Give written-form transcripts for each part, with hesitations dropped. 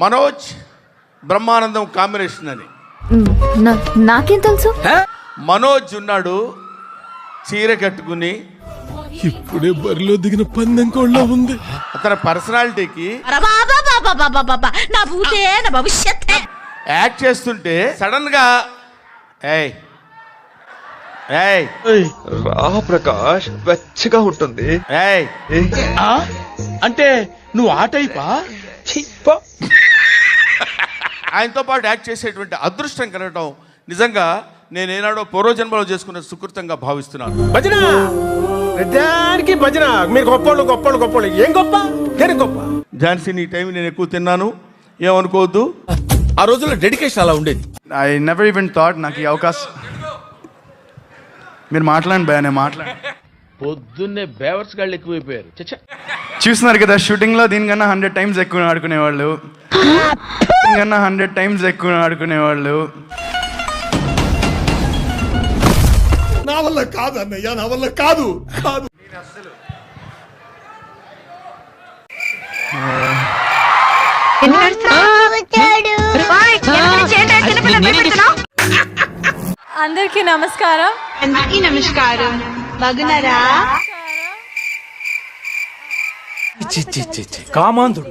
Manoj Brahmanandam combination అని. నాకేం తెలుసు? మనోజ్ ఉన్నాడు చీర కట్టుకుని, ఇప్పుడే బరిలో దిగిన పందెం కోళ్ళ ఉంది. అతని పర్సనాలిటీకి యాక్ట్ చేస్తుంటే సడన్ గా ఏయ్ ఏయ్ రా ప్రకాష్, వెచ్చగా ఉంటుంది. ఏయ్ అంటే నువ్వు ఆ టైపా? ఆయనతో పాటు యాక్ట్ చేసేటువంటి అదృష్టం కలగటం నిజంగా నేనేనాడో పూర్వజన్మలో చేసుకున్న సుకృతంగా భావిస్తున్నాను. భజన ప్రతిదానికి భజన. మీరు గొప్పోళ్ళు ఏం గొప్ప, దేని గొప్ప? ఝాన్సీ నీ టైం నేను ఎక్కువ తిన్నాను, ఏమనుకోవద్దు. ఆ రోజుల్లో డెడికేషన్ అలా ఉండేది. ఐ నెవర్ ఈవెన్ థాట్ నాకు ఈ అవకాశం. మీరు మాట్లాడండి భయ, నేను మాట్లాడండి. పొద్దున్నే బేవర్స్ గాళ్ళు ఎక్కువైపోయారు. చూస్తున్నారు కదా, షూటింగ్ లో దీనికన్నా 100 టైమ్స్ ఎక్కువ ఆడుకునేవాళ్ళు. దీనికన్నా 100 టైమ్స్ ఎక్కువ ఆడుకునేవాళ్ళు. నా వల్ల కాదు అన్నయ్య, నా వల్ల కాదు. అందరికీ నమస్కారం. బాగున్నారా? కామాంధుడు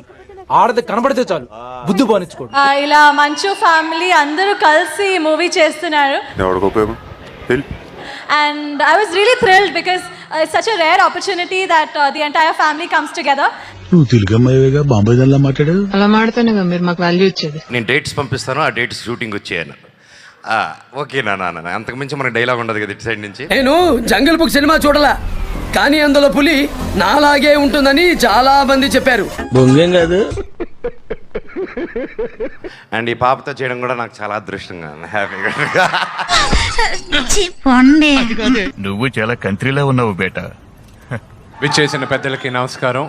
ఆడది కనబడితే చాలు బుద్ధి బానించుకోడు. ఇలా మంచు ఫ్యామిలీ అందరూ కలిసి మూవీ చేస్తున్నారు. And I was really thrilled because it's such a rare opportunity that the entire family comes together. నువ్వు తెలుగమ్మాయిగా బాంబే దానిలా మాట్లాడావు. అలా మాడుతానే కదా మీరు మాకు వాల్యూ ఇచ్చేది. నేను డేట్స్ పంపిస్తాను, ఆ డేట్స్ షూటింగ్ వచ్చేయను. ఓకేనా నాన్న, అంతకుమించి మనకి డైలాగ్ ఉండదు కదా ఇటు సైడ్ నుంచి. నేను జంగల్ బుక్ సినిమా చూడలా, కానీ అందులో పులి నాలాగే ఉంటుందని చాలా మంది చెప్పారు. బొంగేం కాదు. అండ్ ఈ పాపతో చేయడం కూడా నాకు చాలా అదృష్టంగా, హ్యాపీగా. నువ్వు చాలా కంట్రీలో ఉన్నావు బేట. విచ్చేసిన పెద్దలకి నమస్కారం.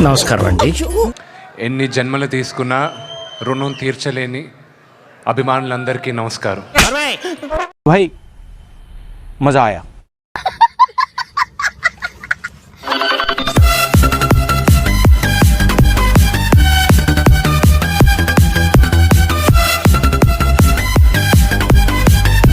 నమస్కారం అండి. ఎన్ని జన్మలు తీసుకున్నా రుణం తీర్చలేని అభిమానులందరికీ నమస్కారం. భాయ్ మజా ఆయా.